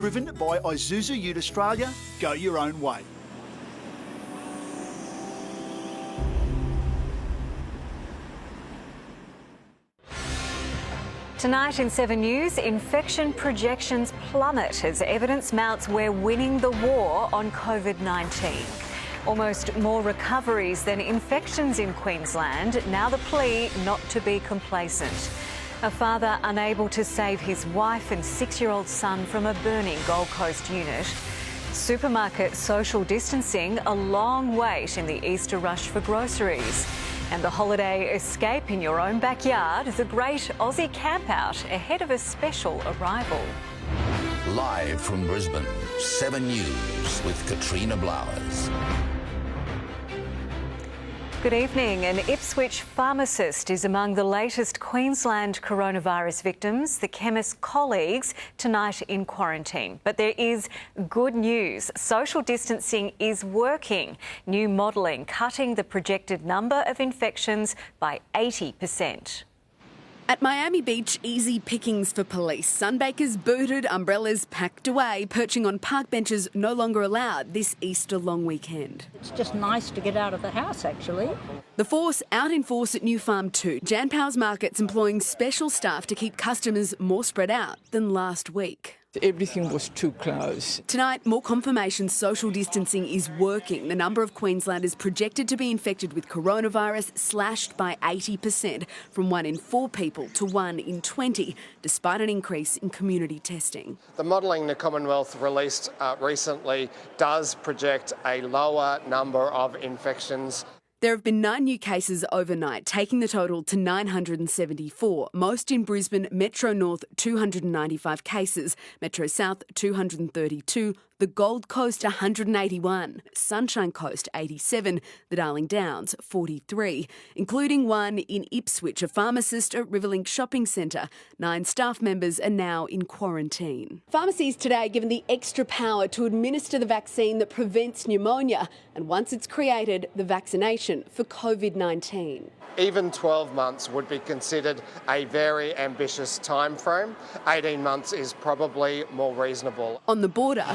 Driven by Isuzu Ute Australia. Go your own way. Tonight in 7 News, infection projections plummet as evidence mounts we're winning the war on COVID-19. Almost more recoveries than infections in Queensland. Now the plea not to be complacent. A father unable to save his wife and 6-year-old son from a burning Gold Coast unit. Supermarket social distancing, a long wait in the Easter rush for groceries. And the holiday escape in your own backyard, the great Aussie campout ahead of a special arrival. Live from Brisbane, 7 News with Katrina Blowers. Good evening. An Ipswich pharmacist is among the latest Queensland coronavirus victims. The chemist's colleagues tonight in quarantine. But there is good news. Social distancing is working. New modelling cutting the projected number of infections by 80%. At Miami Beach, easy pickings for police. Sunbakers booted, umbrellas packed away, perching on park benches no longer allowed this Easter long weekend. It's just nice to get out of the house, actually. The force out in force at New Farm 2. Jan Powell's Market's employing special staff to keep customers more spread out than last week. Everything was too close. Tonight, more confirmation social distancing is working. The number of Queenslanders projected to be infected with coronavirus slashed by 80%, from 1 in 4 people to 1 in 20, despite an increase in community testing. The modelling the Commonwealth released recently does project a lower number of infections. There have been 9 new cases overnight, taking the total to 974, most in Brisbane, Metro North 295 cases, Metro South 232, the Gold Coast 181, Sunshine Coast 87, the Darling Downs 43, including 1 in Ipswich, a pharmacist at Riverlink Shopping Centre. 9 staff members are now in quarantine. Pharmacies today given the extra power to administer the vaccine that prevents pneumonia and once it's created, the vaccination for COVID-19. Even 12 months would be considered a very ambitious time frame. 18 months is probably more reasonable. On the border,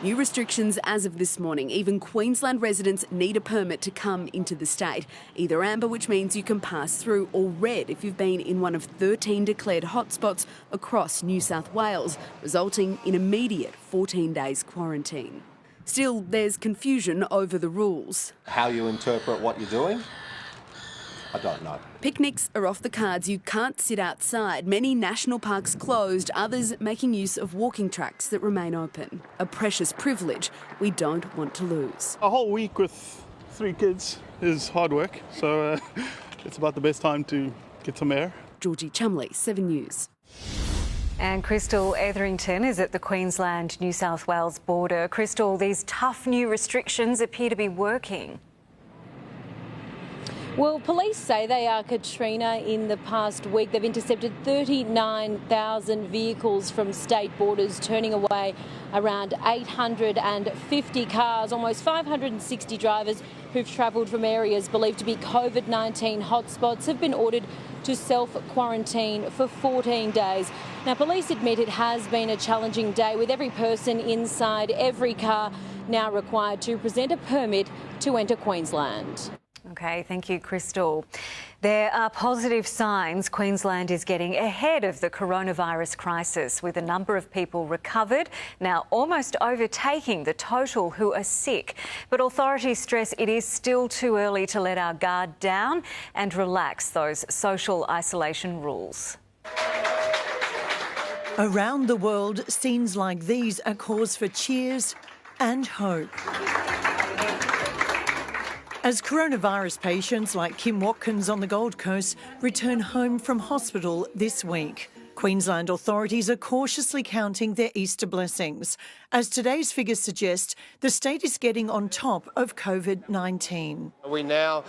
new restrictions as of this morning. Even Queensland residents need a permit to come into the state. Either amber, which means you can pass through, or red if you've been in one of 13 declared hotspots across New South Wales, resulting in immediate 14 days quarantine. Still, there's confusion over the rules. How you interpret what you're doing, I don't know. Picnics are off the cards. You can't sit outside. Many national parks closed, others making use of walking tracks that remain open. A precious privilege we don't want to lose. A whole week with 3 kids is hard work, so it's about the best time to get some air. Georgie Chumley, 7 News. And Crystal Etherington is at the Queensland-New South Wales border. Crystal, these tough new restrictions appear to be working. Well, police say they are, Katrina. In the past week, they've intercepted 39,000 vehicles from state borders, turning away around 850 cars. Almost 560 drivers who've travelled from areas believed to be COVID-19 hotspots have been ordered to self-quarantine for 14 days. Now, police admit it has been a challenging day, with every person inside every car now required to present a permit to enter Queensland. OK, thank you, Crystal. There are positive signs Queensland is getting ahead of the coronavirus crisis, with a number of people recovered, now almost overtaking the total who are sick. But authorities stress it is still too early to let our guard down and relax those social isolation rules. Around the world, scenes like these are cause for cheers and hope. As coronavirus patients like Kim Watkins on the Gold Coast return home from hospital this week, Queensland authorities are cautiously counting their Easter blessings. As today's figures suggest, the state is getting on top of COVID-19. We now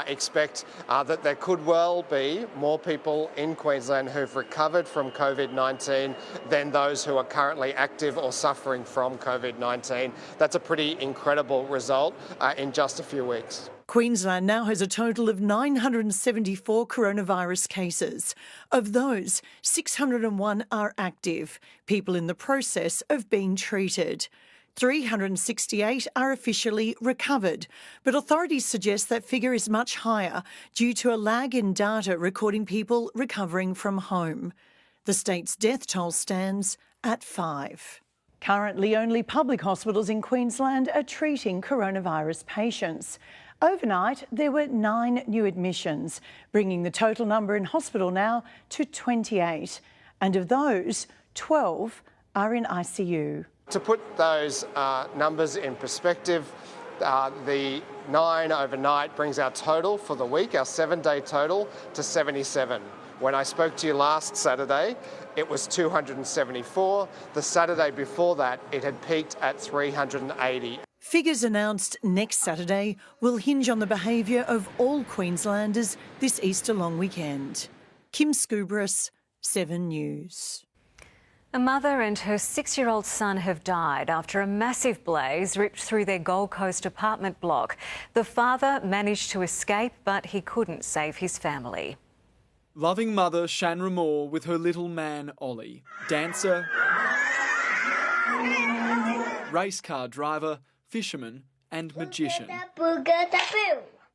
expect that there could well be more people in Queensland who've recovered from COVID-19 than those who are currently active or suffering from COVID-19. That's a pretty incredible result in just a few weeks. Queensland now has a total of 974 coronavirus cases. Of those, 601 are active, people in the process of being treated. 368 are officially recovered, but authorities suggest that figure is much higher due to a lag in data recording people recovering from home. The state's death toll stands at 5. Currently, only public hospitals in Queensland are treating coronavirus patients. Overnight, there were 9 new admissions, bringing the total number in hospital now to 28. And of those, 12 are in ICU. To put those numbers in perspective, the 9 overnight brings our total for the week, our 7-day total, to 77. When I spoke to you last Saturday, it was 274. The Saturday before that, it had peaked at 380. Figures announced next Saturday will hinge on the behaviour of all Queenslanders this Easter long weekend. Kim Scubris, 7 News. A mother and her 6-year-old son have died after a massive blaze ripped through their Gold Coast apartment block. The father managed to escape, but he couldn't save his family. Loving mother Shanra Moore with her little man Ollie. Dancer, race car driver, fisherman and magician.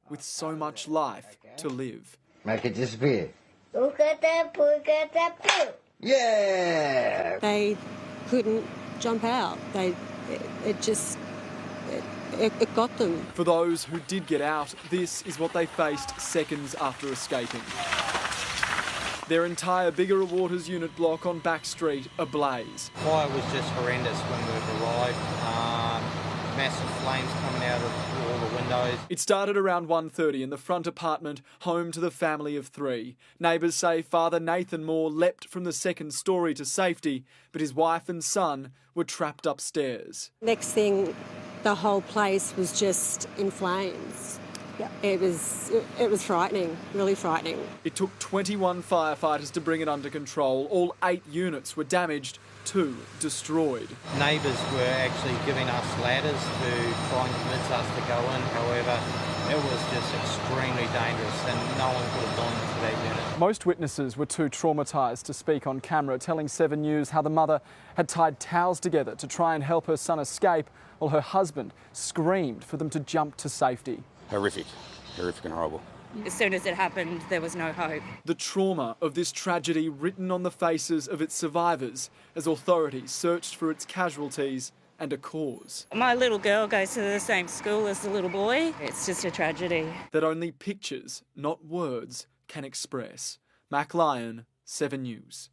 With so much life to live. Make it disappear. Yeah! They couldn't jump out. It got them. For those who did get out, this is what they faced seconds after escaping. Their entire Bigger Waters unit block on Back Street ablaze. Fire was just horrendous when we arrived. Massive flames coming out of all the windows. It started around 1:30 in the front apartment, home to the family of 3. Neighbours say Father Nathan Moore leapt from the second story to safety, but his wife and son were trapped upstairs. Next thing, the whole place was just in flames. Yeah. It was frightening, really frightening. It took 21 firefighters to bring it under control. All 8 units were damaged, 2 destroyed. Neighbours were actually giving us ladders to try and convince us to go in. However, it was just extremely dangerous and no one could have gone into that unit. Most witnesses were too traumatised to speak on camera, telling 7 News how the mother had tied towels together to try and help her son escape, while her husband screamed for them to jump to safety. Horrific and horrible. As soon as it happened, there was no hope. The trauma of this tragedy written on the faces of its survivors as authorities searched for its casualties and a cause. My little girl goes to the same school as the little boy. It's just a tragedy that only pictures, not words, can express. Mac Lyon, 7 News.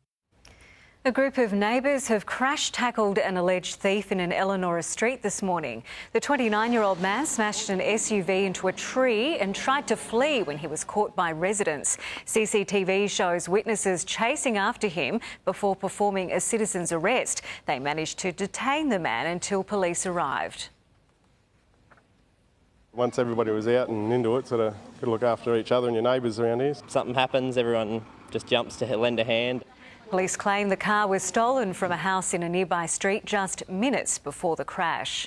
A group of neighbours have crash-tackled an alleged thief in an Eleanor Street this morning. The 29-year-old man smashed an SUV into a tree and tried to flee when he was caught by residents. CCTV shows witnesses chasing after him before performing a citizen's arrest. They managed to detain the man until police arrived. Once everybody was out and into it, sort of got to look after each other and your neighbours around here. Something happens, everyone just jumps to lend a hand. Police claim the car was stolen from a house in a nearby street just minutes before the crash.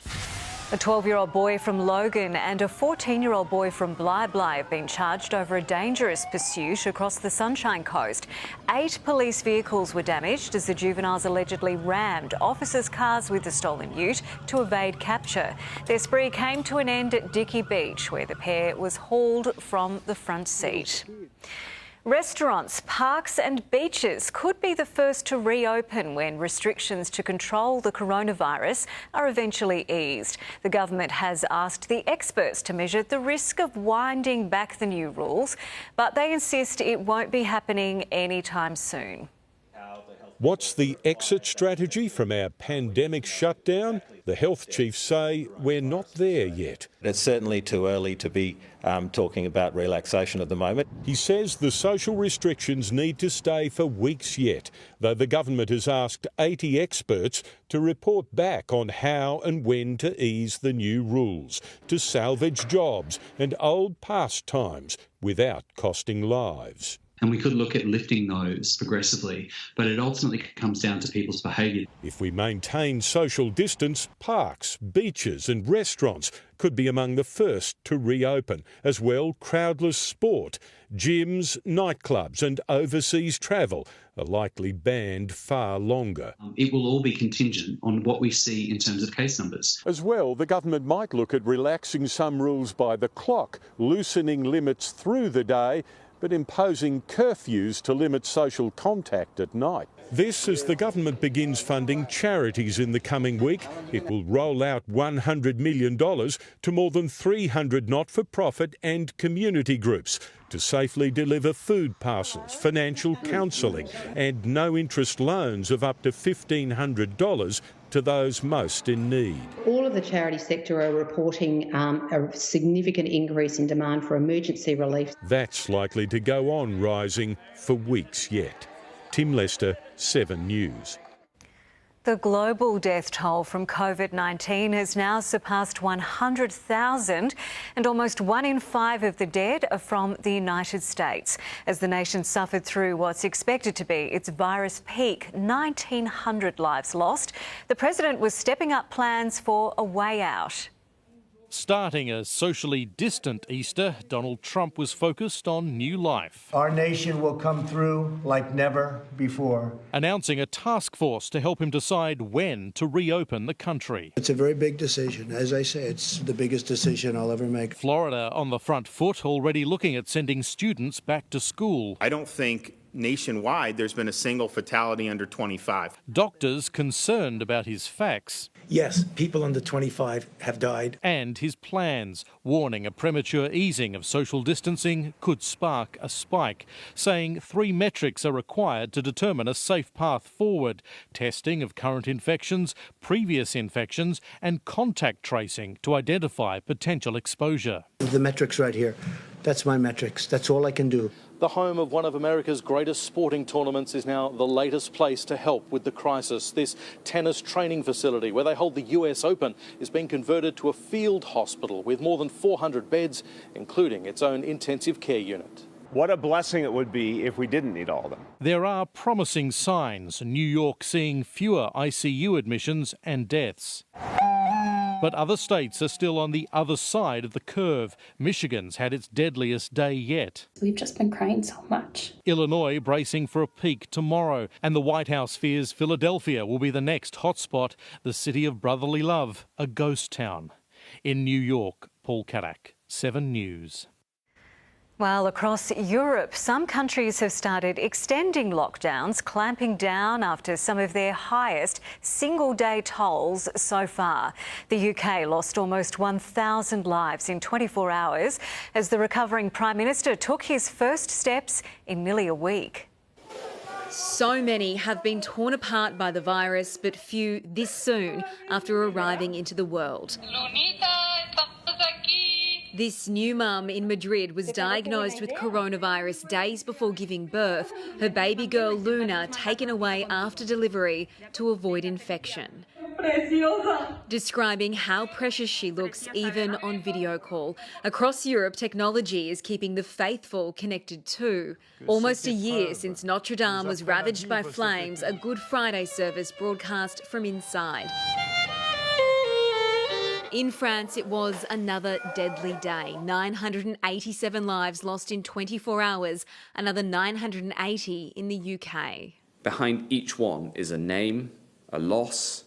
A 12-year-old boy from Logan and a 14-year-old boy from Bly have been charged over a dangerous pursuit across the Sunshine Coast. 8 police vehicles were damaged as the juveniles allegedly rammed officers' cars with the stolen ute to evade capture. Their spree came to an end at Dickey Beach, where the pair was hauled from the front seat. Restaurants, parks and beaches could be the first to reopen when restrictions to control the coronavirus are eventually eased. The government has asked the experts to measure the risk of winding back the new rules, but they insist it won't be happening anytime soon. What's the exit strategy from our pandemic shutdown? The health chiefs say we're not there yet. It's certainly too early to be talking about relaxation at the moment. He says the social restrictions need to stay for weeks yet, though the government has asked 80 experts to report back on how and when to ease the new rules, to salvage jobs and old pastimes without costing lives. And we could look at lifting those progressively, but it ultimately comes down to people's behaviour. If we maintain social distance, parks, beaches and restaurants could be among the first to reopen. As well, crowdless sport, gyms, nightclubs and overseas travel are likely banned far longer. It will all be contingent on what we see in terms of case numbers. As well, the government might look at relaxing some rules by the clock, loosening limits through the day, but imposing curfews to limit social contact at night. This as the government begins funding charities in the coming week. It will roll out $100 million to more than 300 not-for-profit and community groups to safely deliver food parcels, financial counselling and no-interest loans of up to $1,500 to those most in need. All of the charity sector are reporting a significant increase in demand for emergency relief. That's likely to go on rising for weeks yet. Tim Lester, 7 News. The global death toll from COVID-19 has now surpassed 100,000 and almost 1 in 5 of the dead are from the United States. As the nation suffered through what's expected to be its virus peak, 1,900 lives lost, the President was stepping up plans for a way out. Starting a socially distant Easter, Donald Trump was focused on new life. Our nation will come through like never before. Announcing a task force to help him decide when to reopen the country. It's a very big decision. As I say, it's the biggest decision I'll ever make. Florida on the front foot, already looking at sending students back to school. I don't think nationwide there's been a single fatality under 25. Doctors concerned about his facts. Yes, people under 25 have died. And his plans, warning a premature easing of social distancing could spark a spike, saying 3 metrics are required to determine a safe path forward: testing of current infections, previous infections and contact tracing to identify potential exposure. The metrics right here, that's my metrics. That's all I can do. The home of one of America's greatest sporting tournaments is now the latest place to help with the crisis. This tennis training facility where they hold the US Open is being converted to a field hospital with more than 400 beds, including its own intensive care unit. What a blessing it would be if we didn't need all of them. There are promising signs, New York seeing fewer ICU admissions and deaths. But other states are still on the other side of the curve. Michigan's had its deadliest day yet. We've just been crying so much. Illinois bracing for a peak tomorrow. And the White House fears Philadelphia will be the next hotspot, the city of brotherly love, a ghost town. In New York, Paul Carrack, 7 News. Well, across Europe, some countries have started extending lockdowns, clamping down after some of their highest single-day tolls so far. The UK lost almost 1,000 lives in 24 hours as the recovering Prime Minister took his first steps in nearly a week. So many have been torn apart by the virus, but few this soon after arriving into the world. This new mum in Madrid was diagnosed with coronavirus days before giving birth. Her baby girl Luna taken away after delivery to avoid infection. Describing how precious she looks even on video call. Across Europe, technology is keeping the faithful connected too. Almost a year since Notre Dame was ravaged by flames, a Good Friday service broadcast from inside. In France, it was another deadly day. 987 lives lost in 24 hours, another 980 in the UK. Behind each one is a name, a loss,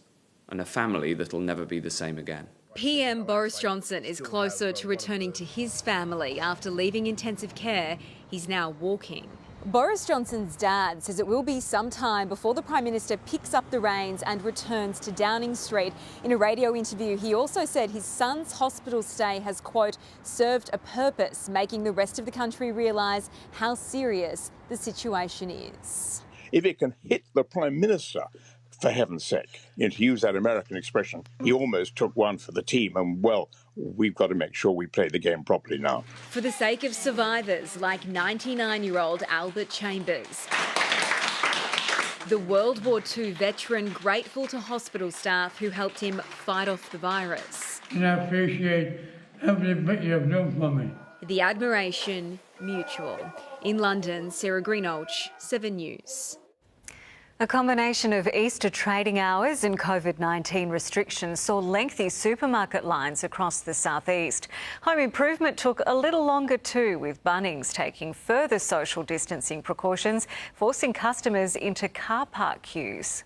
and a family that'll never be the same again. PM Boris Johnson is closer to returning to his family after leaving intensive care. He's now walking. Boris Johnson's dad says it will be some time before the Prime Minister picks up the reins and returns to Downing Street. In a radio interview, he also said his son's hospital stay has, quote, served a purpose, making the rest of the country realise how serious the situation is. If it can hit the Prime Minister, for heaven's sake, to use that American expression, he almost took one for the team, and, well, we've got to make sure we play the game properly now. For the sake of survivors like 99-year-old Albert Chambers. The World War II veteran grateful to hospital staff who helped him fight off the virus. And I appreciate every bit you have done for me. The admiration mutual. In London, Sarah Greenolch, 7 News. A combination of Easter trading hours and COVID-19 restrictions saw lengthy supermarket lines across the southeast. Home improvement took a little longer too, with Bunnings taking further social distancing precautions, forcing customers into car park queues.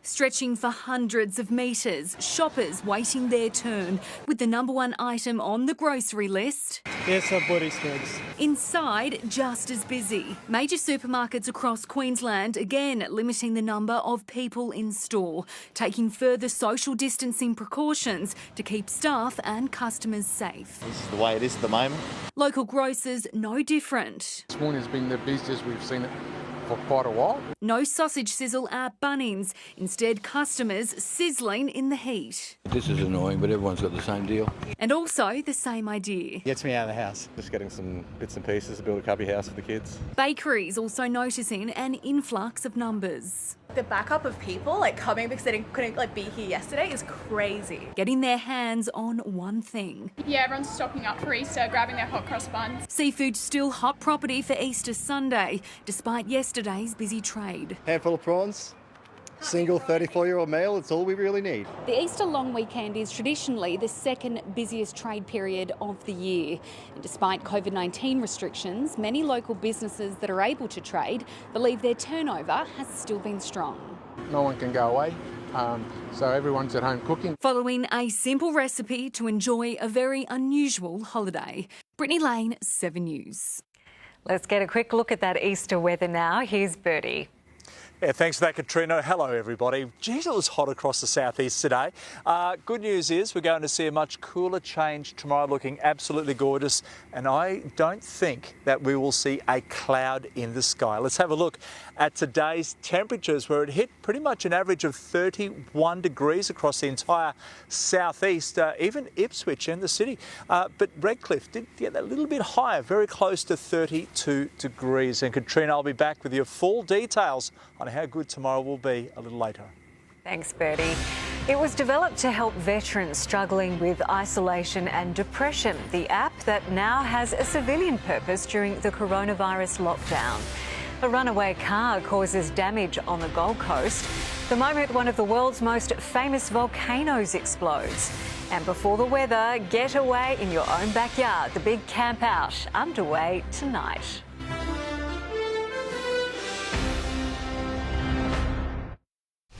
Stretching for hundreds of metres, shoppers waiting their turn, with the number one item on the grocery list. Yes, our body scrubs. Inside, just as busy. Major supermarkets across Queensland again limiting the number of people in store, taking further social distancing precautions to keep staff and customers safe. This is the way it is at the moment. Local grocers no different. This morning has been the busiest we've seen it for quite a while. No sausage sizzle at Bunnings. Instead, customers sizzling in the heat. This is annoying, but everyone's got the same deal. And also the same idea. Gets me out of the house. Just getting some bits and pieces to build a cubby house for the kids. Bakeries also noticing an influx of numbers. The backup of people coming because they couldn't be here yesterday is crazy. Getting their hands on one thing. Yeah, everyone's stocking up for Easter, grabbing their hot cross buns. Seafood still hot property for Easter Sunday, despite yesterday's busy trade. Handful of prawns, single 34-year-old male, it's all we really need. The Easter long weekend is traditionally the second busiest trade period of the year. And despite COVID-19 restrictions, many local businesses that are able to trade believe their turnover has still been strong. No one can go away, so everyone's at home cooking. Following a simple recipe to enjoy a very unusual holiday. Brittany Lane, 7 News. Let's get a quick look at that Easter weather now. Here's Bertie. Yeah, thanks for that, Katrina. Hello, everybody. Geez, it was hot across the southeast today. Good news is we're going to see a much cooler change tomorrow, looking absolutely gorgeous, and I don't think that we will see a cloud in the sky. Let's have a look at today's temperatures, where it hit pretty much an average of 31 degrees across the entire southeast, even Ipswich and the city. But Redcliffe did get a little bit higher, very close to 32 degrees. And Katrina, I'll be back with your full details on how good tomorrow will be a little later. Thanks, Bertie. It was developed to help veterans struggling with isolation and depression, the app that now has a civilian purpose during the coronavirus lockdown. A runaway car causes damage on the Gold Coast. The moment one of the world's most famous volcanoes explodes. And before the weather, get away in your own backyard. The big camp out underway tonight.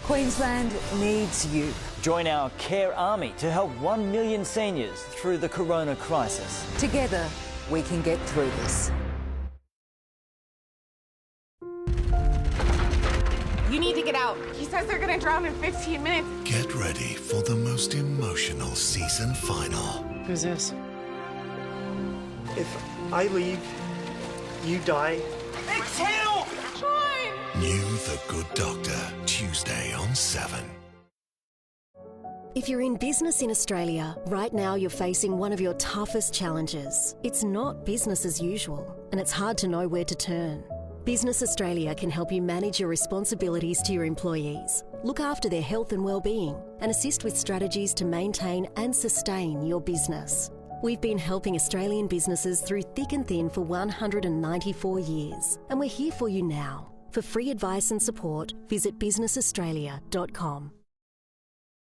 Queensland needs you. Join our Care Army to help 1 million seniors through the corona crisis. Together, we can get through this. You need to get out. He says they're going to drown in 15 minutes. Get ready for the most emotional season final. Who's this? If I leave, you die. It's hell! New The Good Doctor, Tuesday on 7. If you're in business in Australia, right now you're facing one of your toughest challenges. It's not business as usual, and it's hard to know where to turn. Business Australia can help you manage your responsibilities to your employees, look after their health and well-being, and assist with strategies to maintain and sustain your business. We've been helping Australian businesses through thick and thin for 194 years, and we're here for you now. For free advice and support, visit businessaustralia.com.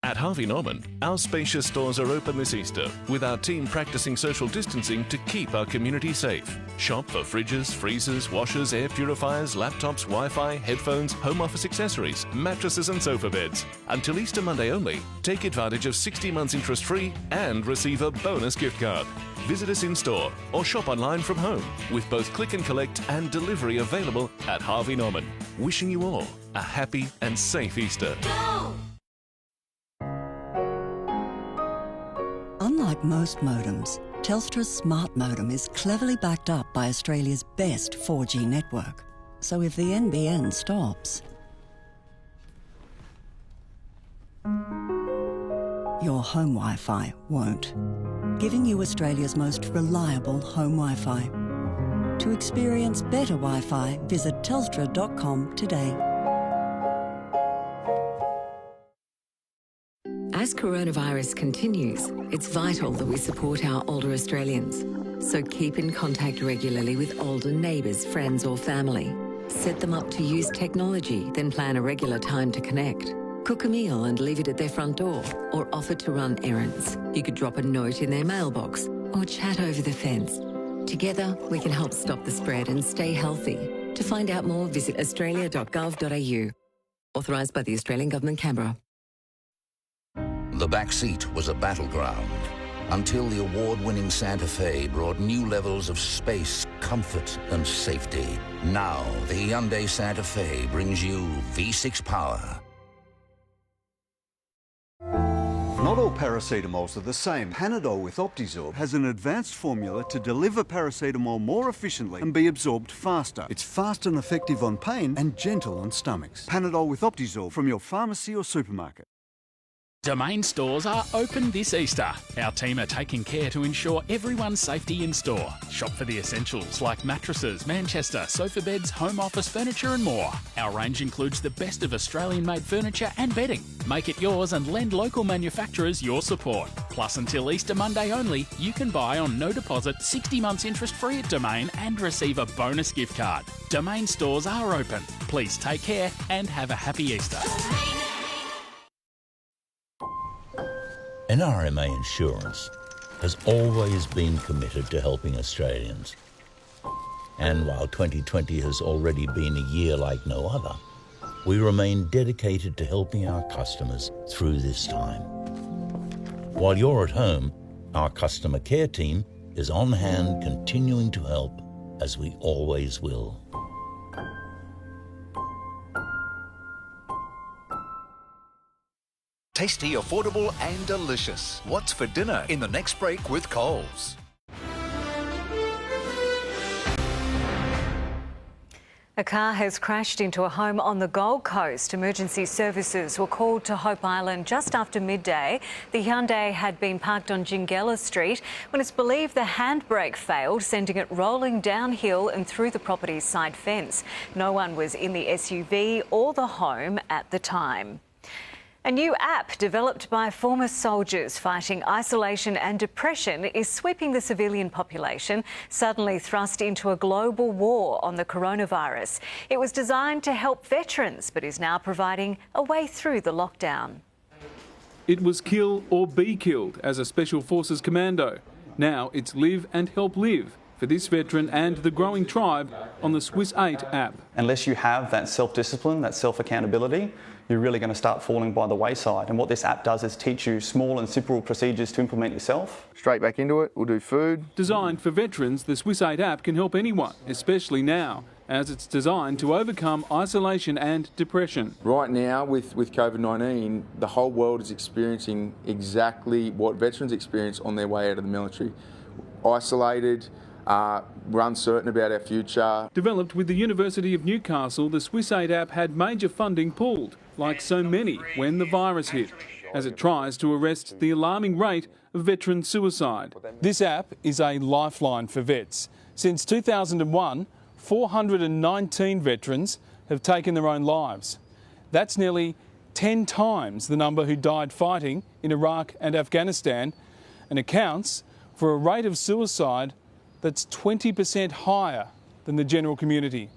At Harvey Norman, our spacious stores are open this Easter, with our team practicing social distancing to keep our community safe. Shop for fridges, freezers, washers, air purifiers, laptops, Wi-Fi, headphones, home office accessories, mattresses and sofa beds. Until Easter Monday only, take advantage of 60 months interest-free and receive a bonus gift card. Visit us in-store or shop online from home, with both click and collect and delivery available at Harvey Norman. Wishing you all a happy and safe Easter. Unlike most modems, Telstra's smart modem is cleverly backed up by Australia's best 4G network. So if the NBN stops, your home Wi-Fi won't. Giving you Australia's most reliable home Wi-Fi. To experience better Wi-Fi, visit telstra.com today. As coronavirus continues, it's vital that we support our older Australians. So keep in contact regularly with older neighbours, friends or family. Set them up to use technology, then plan a regular time to connect. Cook a meal and leave it at their front door, or offer to run errands. You could drop a note in their mailbox or chat over the fence. Together, we can help stop the spread and stay healthy. To find out more, visit australia.gov.au. Authorised by the Australian Government, Canberra. The back seat was a battleground until the award-winning Santa Fe brought new levels of space, comfort and safety. Now, the Hyundai Santa Fe brings you V6 power. Not all paracetamols are the same. Panadol with Optizorb has an advanced formula to deliver paracetamol more efficiently and be absorbed faster. It's fast and effective on pain and gentle on stomachs. Panadol with Optizorb from your pharmacy or supermarket. Domain stores are open this Easter. Our team are taking care to ensure everyone's safety in store. Shop for the essentials like mattresses, Manchester, sofa beds, home office furniture and more. Our range includes the best of Australian-made furniture and bedding. Make it yours and lend local manufacturers your support. Plus, until Easter Monday only, you can buy on no deposit, 60 months interest-free at Domain and receive a bonus gift card. Domain stores are open. Please take care and have a happy Easter. NRMA Insurance has always been committed to helping Australians. And while 2020 has already been a year like no other, we remain dedicated to helping our customers through this time. While you're at home, our customer care team is on hand continuing to help, as we always will. Tasty, affordable and delicious. What's for dinner in the next break with Coles? A car has crashed into a home on the Gold Coast. Emergency services were called to Hope Island just after midday. The Hyundai had been parked on Jingella Street when it's believed the handbrake failed, sending it rolling downhill and through the property's side fence. No one was in the SUV or the home at the time. A new app developed by former soldiers fighting isolation and depression is sweeping the civilian population, suddenly thrust into a global war on the coronavirus. It was designed to help veterans, but is now providing a way through the lockdown. It was kill or be killed as a Special Forces commando. Now it's live and help live for this veteran and the growing tribe on the Swiss 8 app. Unless you have that self-discipline, that self-accountability, you're really going to start falling by the wayside. And what this app does is teach you small and simple procedures to implement yourself. Straight back into it, we'll do food. Designed for veterans, the Swiss 8 app can help anyone, especially now, as it's designed to overcome isolation and depression. Right now, with COVID-19, the whole world is experiencing exactly what veterans experience on their way out of the military. Isolated, we're uncertain about our future. Developed with the University of Newcastle, the Swiss 8 app had major funding pulled, like so many when the virus hit, as it tries to arrest the alarming rate of veteran suicide. This app is a lifeline for vets. Since 2001, 419 veterans have taken their own lives. That's nearly 10 times the number who died fighting in Iraq and Afghanistan, and accounts for a rate of suicide that's 20% higher than the general community.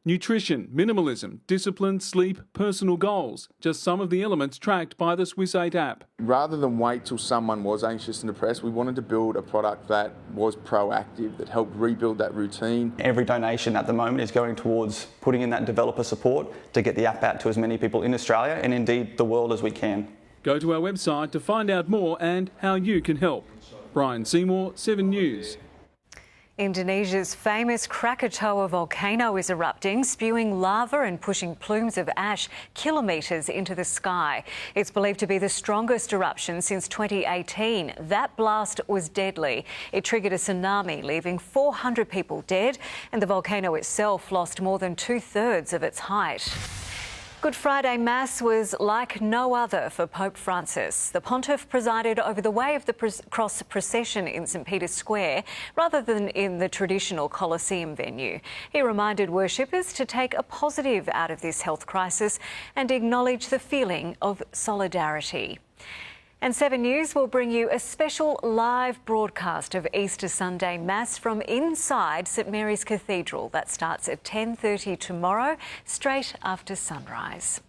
Nutrition, minimalism, discipline, sleep, personal goals, just some of the elements tracked by the Swiss 8 app. Rather than wait till someone was anxious and depressed, we wanted to build a product that was proactive, that helped rebuild that routine. Every donation at the moment is going towards putting in that developer support to get the app out to as many people in Australia and indeed the world as we can. Go to our website to find out more and how you can help. Brian Seymour, 7 News. Indonesia's famous Krakatoa volcano is erupting, spewing lava and pushing plumes of ash kilometres into the sky. It's believed to be the strongest eruption since 2018. That blast was deadly. It triggered a tsunami, leaving 400 people dead, and the volcano itself lost more than 2/3 of its height. Good Friday Mass was like no other for Pope Francis. The pontiff presided over the way of the cross procession in St Peter's Square rather than in the traditional Colosseum venue. He reminded worshippers to take a positive out of this health crisis and acknowledge the feeling of solidarity. And 7 News will bring you a special live broadcast of Easter Sunday Mass from inside St Mary's Cathedral. That starts at 10:30 tomorrow, straight after sunrise.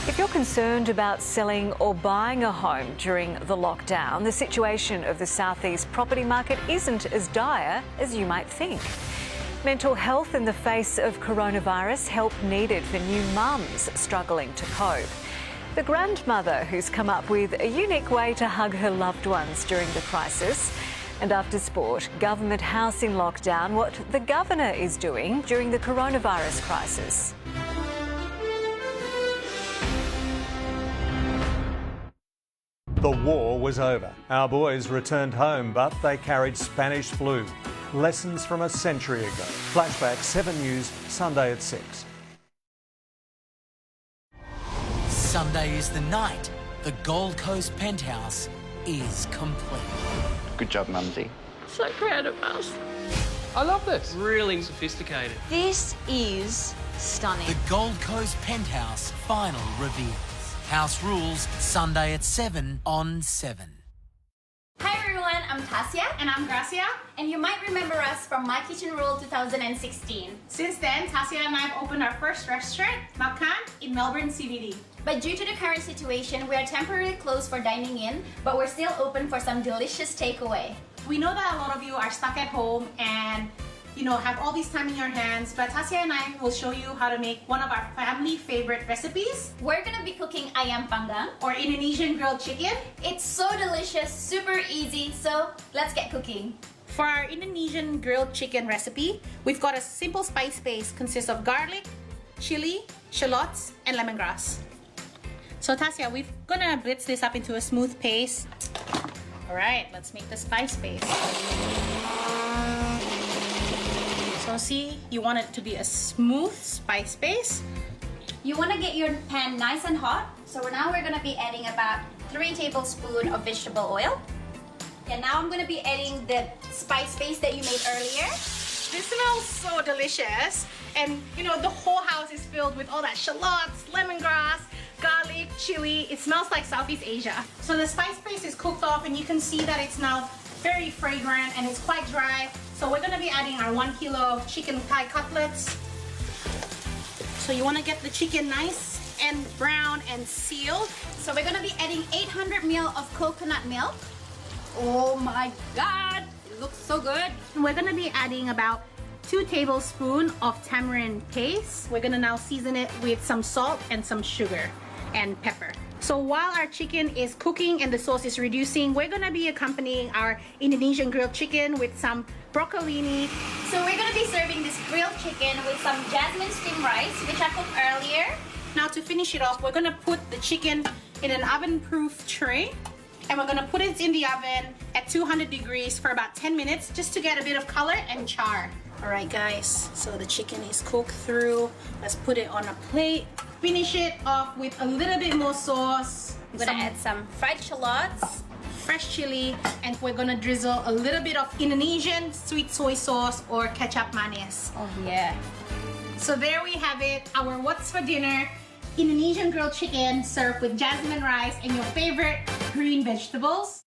If you're concerned about selling or buying a home during the lockdown, the situation of the southeast property market isn't as dire as you might think. Mental health in the face of coronavirus, help needed for new mums struggling to cope. The grandmother who's come up with a unique way to hug her loved ones during the crisis. And after sport, Government House in lockdown, what the Governor is doing during the coronavirus crisis. The war was over. Our boys returned home, but they carried Spanish flu. Lessons from a century ago. Flashback 7 News, Sunday at 6. Sunday is the night. The Gold Coast penthouse is complete. Good job, Mumsy. So proud of us. I love this. Really sophisticated. This is stunning. The Gold Coast penthouse final reveals. House rules, Sunday at 7 on 7. Hi everyone, I'm Tasia. And I'm Gracia. And you might remember us from My Kitchen Rule 2016. Since then, Tasia and I have opened our first restaurant, Makan, in Melbourne CBD. But due to the current situation, we are temporarily closed for dining in, but we're still open for some delicious takeaway. We know that a lot of you are stuck at home and have all this time in your hands, but Tasia and I will show you how to make one of our family favorite recipes. We're gonna be cooking ayam panggang, or Indonesian grilled chicken. It's so delicious, super easy, so let's get cooking. For our Indonesian grilled chicken recipe, we've got a simple spice base consists of garlic, chili, shallots, and lemongrass. So Tasia, we're gonna blitz this up into a smooth paste. All right, let's make the spice paste. So see, you want it to be a smooth spice paste. You want to get your pan nice and hot. So now we're going to be adding about 3 tablespoons of vegetable oil. And now I'm going to be adding the spice paste that you made earlier. This smells so delicious. And the whole house is filled with all that shallots, lemongrass, garlic, chili. It smells like Southeast Asia. So the spice paste is cooked off and you can see that it's now very fragrant and it's quite dry. So we're gonna be adding our 1 kilo of chicken thigh cutlets. So you wanna get the chicken nice and brown and sealed. So we're gonna be adding 800 ml of coconut milk. Oh my God, it looks so good. And we're gonna be adding about 2 tablespoons of tamarind paste. We're gonna now season it with some salt and some sugar and pepper. So while our chicken is cooking and the sauce is reducing, we're gonna be accompanying our Indonesian grilled chicken with some broccolini. So we're gonna be serving this grilled chicken with some jasmine steamed rice, which I cooked earlier. Now to finish it off, we're gonna put the chicken in an oven-proof tray and we're gonna put it in the oven at 200 degrees for about 10 minutes just to get a bit of color and char. All right guys, so the chicken is cooked through. Let's put it on a plate. Finish it off with a little bit more sauce. I'm gonna add some fried shallots, fresh chili, and we're gonna drizzle a little bit of Indonesian sweet soy sauce or kecap manis. Oh yeah. So there we have it, our what's for dinner, Indonesian grilled chicken served with jasmine rice and your favorite green vegetables.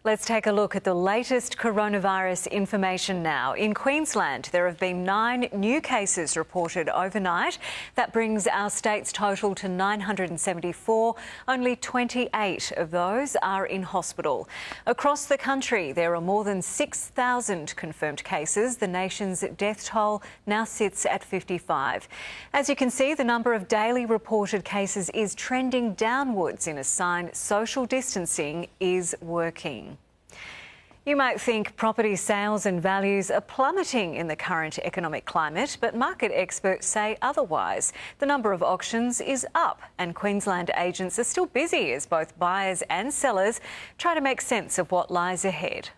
Let's take a look at the latest coronavirus information now. In Queensland, there have been 9 new cases reported overnight. That brings our state's total to 974. Only 28 of those are in hospital. Across the country, there are more than 6,000 confirmed cases. The nation's death toll now sits at 55. As you can see, the number of daily reported cases is trending downwards in a sign social distancing is working. You might think property sales and values are plummeting in the current economic climate, but market experts say otherwise. The number of auctions is up and Queensland agents are still busy as both buyers and sellers try to make sense of what lies ahead.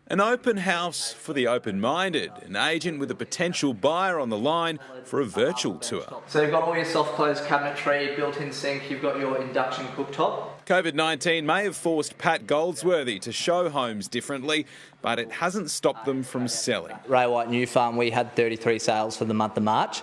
An open house for the open-minded, an agent with a potential buyer on the line for a virtual tour. So you've got all your soft close cabinetry, built-in sink, you've got your induction cooktop. COVID-19 may have forced Pat Goldsworthy to show homes differently, but it hasn't stopped them from selling. Ray White New Farm, we had 33 sales for the month of March.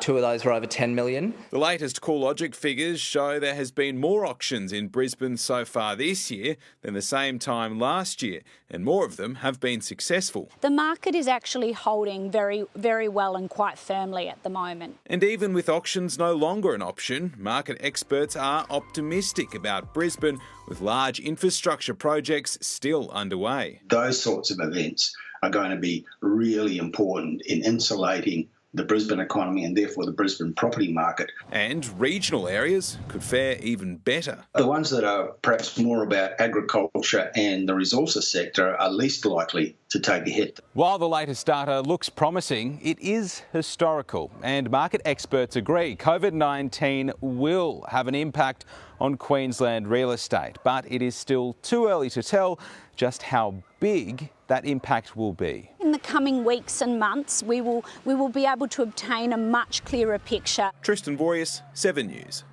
2 of those were over 10 million. The latest CoreLogic figures show there has been more auctions in Brisbane so far this year than the same time last year, and more of them have been successful. The market is actually holding very, very well and quite firmly at the moment. And even with auctions no longer an option, market experts are optimistic about Brisbane, with large infrastructure projects still underway. Those sorts of events are going to be really important in insulating the Brisbane economy and therefore the Brisbane property market. And regional areas could fare even better. The ones that are perhaps more about agriculture and the resources sector are least likely to take a hit. While the latest data looks promising, it is historical, and market experts agree COVID-19 will have an impact on Queensland real estate, but it is still too early to tell just how big that impact will be. In the coming weeks and months, we will be able to obtain a much clearer picture. Tristan Boreas, 7 News.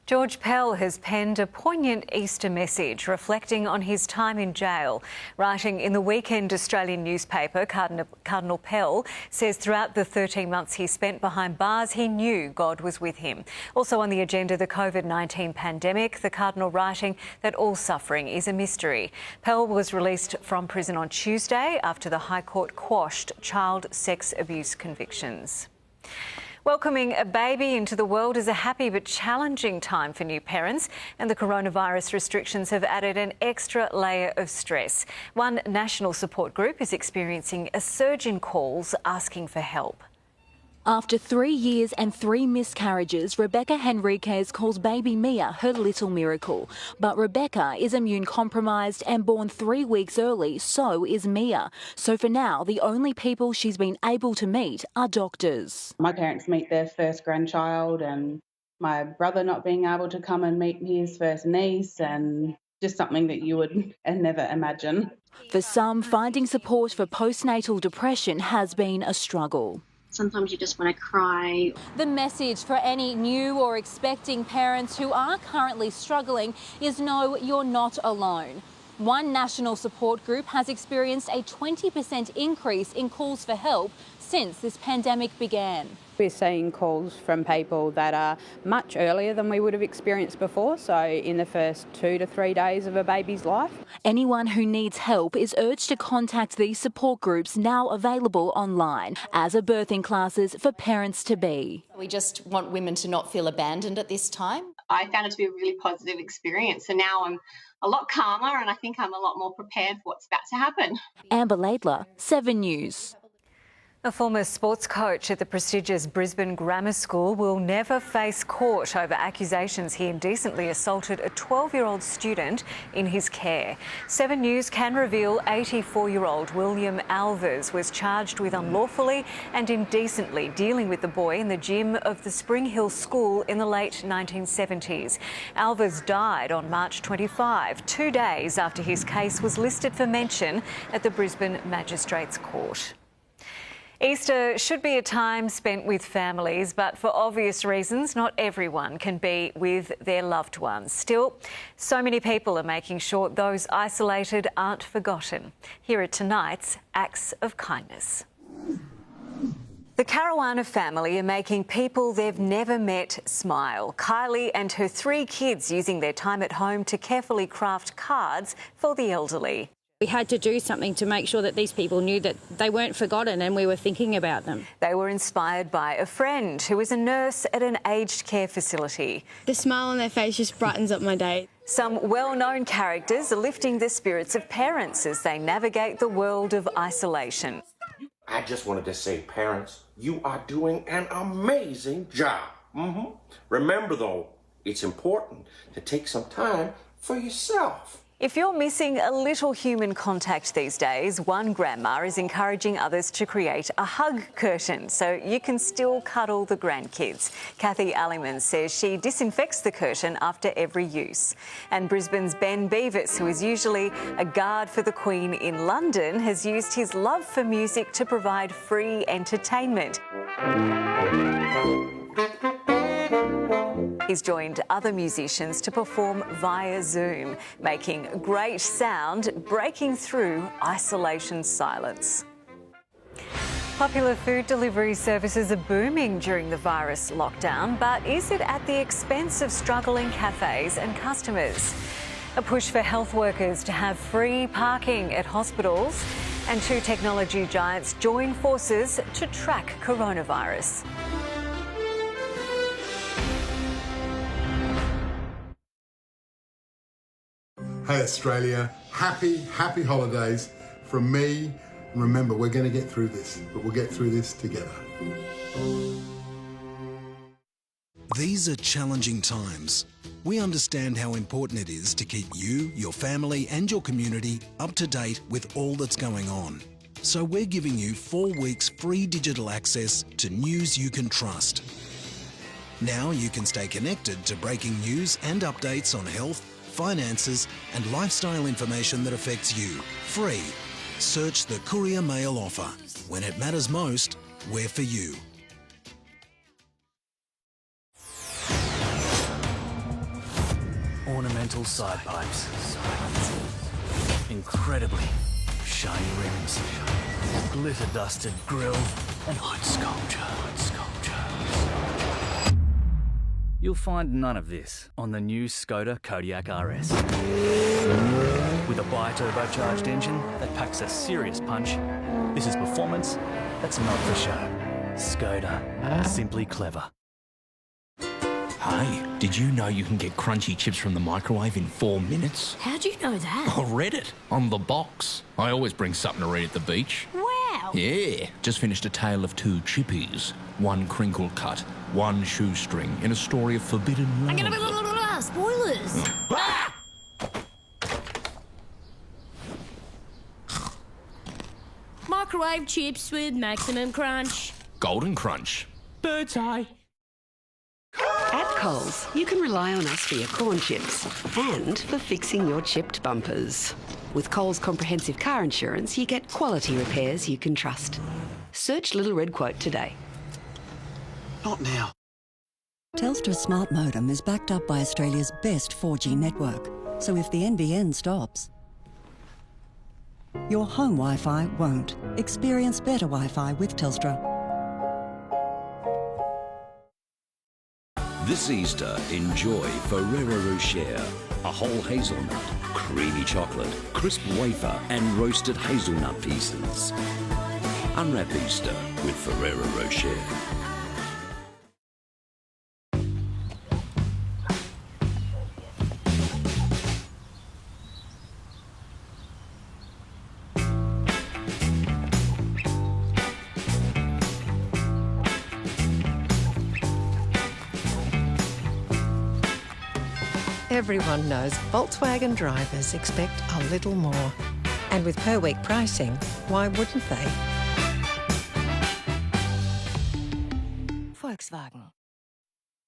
George Pell has penned a poignant Easter message reflecting on his time in jail. Writing in the Weekend Australian newspaper, Cardinal Pell says throughout the 13 months he spent behind bars, he knew God was with him. Also on the agenda, the COVID-19 pandemic, the Cardinal writing that all suffering is a mystery. Pell was released from prison on Tuesday after the High Court quashed child sex abuse convictions. Welcoming a baby into the world is a happy but challenging time for new parents, and the coronavirus restrictions have added an extra layer of stress. One national support group is experiencing a surge in calls asking for help. After 3 years and 3 miscarriages, Rebecca Henriquez calls baby Mia her little miracle. But Rebecca is immune compromised and born 3 weeks early, so is Mia. So for now, the only people she's been able to meet are doctors. My parents meet their first grandchild, and my brother not being able to come and meet his first niece, and just something that you would never imagine. For some, finding support for postnatal depression has been a struggle. Sometimes you just want to cry. The message for any new or expecting parents who are currently struggling is no, you're not alone. One national support group has experienced a 20% increase in calls for help since this pandemic began. We're seeing calls from people that are much earlier than we would have experienced before, so in the first 2 to 3 days of a baby's life. Anyone who needs help is urged to contact these support groups now available online, as are birthing classes for parents-to-be. We just want women to not feel abandoned at this time. I found it to be a really positive experience, so now I'm a lot calmer and I think I'm a lot more prepared for what's about to happen. Amber Laidler, 7 News. A former sports coach at the prestigious Brisbane Grammar School will never face court over accusations he indecently assaulted a 12-year-old student in his care. 7 News can reveal 84-year-old William Alvers was charged with unlawfully and indecently dealing with the boy in the gym of the Spring Hill School in the late 1970s. Alvers died on March 25, 2 days after his case was listed for mention at the Brisbane Magistrates Court. Easter should be a time spent with families, but for obvious reasons, not everyone can be with their loved ones. Still, so many people are making sure those isolated aren't forgotten. Here are tonight's Acts of Kindness. The Caruana family are making people they've never met smile. Kylie and her 3 kids using their time at home to carefully craft cards for the elderly. We had to do something to make sure that these people knew that they weren't forgotten and we were thinking about them. They were inspired by a friend who is a nurse at an aged care facility. The smile on their face just brightens up my day. Some well-known characters are lifting the spirits of parents as they navigate the world of isolation. I just wanted to say, parents, you are doing an amazing job. Remember, though, it's important to take some time for yourself. If you're missing a little human contact these days, one grandma is encouraging others to create a hug curtain so you can still cuddle the grandkids. Kathy Alliman says she disinfects the curtain after every use. And Brisbane's Ben Beavis, who is usually a guard for the Queen in London, has used his love for music to provide free entertainment. He's joined other musicians to perform via Zoom, making great sound, breaking through isolation silence. Popular food delivery services are booming during the virus lockdown, but is it at the expense of struggling cafes and customers? A push for health workers to have free parking at hospitals, and two technology giants join forces to track coronavirus. Hey Australia, happy holidays from me. And remember, we're going to get through this, but we'll get through this together. These are challenging times. We understand how important it is to keep you, your family and your community up to date with all that's going on. So we're giving you 4 weeks free digital access to news you can trust. Now you can stay connected to breaking news and updates on health, finances and lifestyle information that affects you. Free. Search the Courier Mail offer. When it matters most, we're for you. Ornamental side pipes. Incredibly shiny rims. Glitter-dusted grille and wood sculpture. You'll find none of this on the new Skoda Kodiaq RS. With a bi-turbocharged engine that packs a serious punch, this is performance that's not for show. Skoda. Simply clever. Hey, did you know you can get crunchy chips from the microwave in 4 minutes? How'd you know that? I read it on the box. I always bring something to read at the beach. Wow! Yeah, just finished A Tale of Two Chippies. One crinkle cut, one shoestring in a story of forbidden love. I'm gonna be spoilers! Microwave chips with maximum crunch. Golden Crunch. Bird's eye. At Coles, you can rely on us for your corn chips and for fixing your chipped bumpers. With Coles Comprehensive Car Insurance, you get quality repairs you can trust. Search Little Red Quote today. Not now. Telstra's smart modem is backed up by Australia's best 4G network, so if the NBN stops, your home Wi-Fi won't. Experience better Wi-Fi with Telstra. This Easter, enjoy Ferrero Rocher, a whole hazelnut, creamy chocolate, crisp wafer and roasted hazelnut pieces. Unwrap Easter with Ferrero Rocher. Everyone knows Volkswagen drivers expect a little more. And with per-week pricing, why wouldn't they? Volkswagen.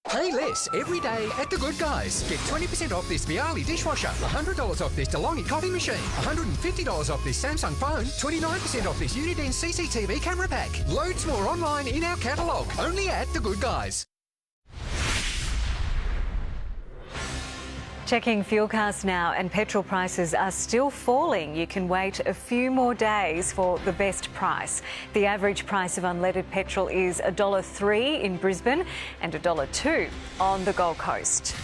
Hey Les, every day at The Good Guys. Get 20% off this Viali dishwasher, $100 off this DeLonghi coffee machine, $150 off this Samsung phone, 29% off this Uniden CCTV camera pack. Loads more online in our catalogue, only at The Good Guys. Checking fuelcast now, and petrol prices are still falling. You can wait a few more days for the best price. The average price of unleaded petrol is $1.03 in Brisbane and $1.02 on the Gold Coast.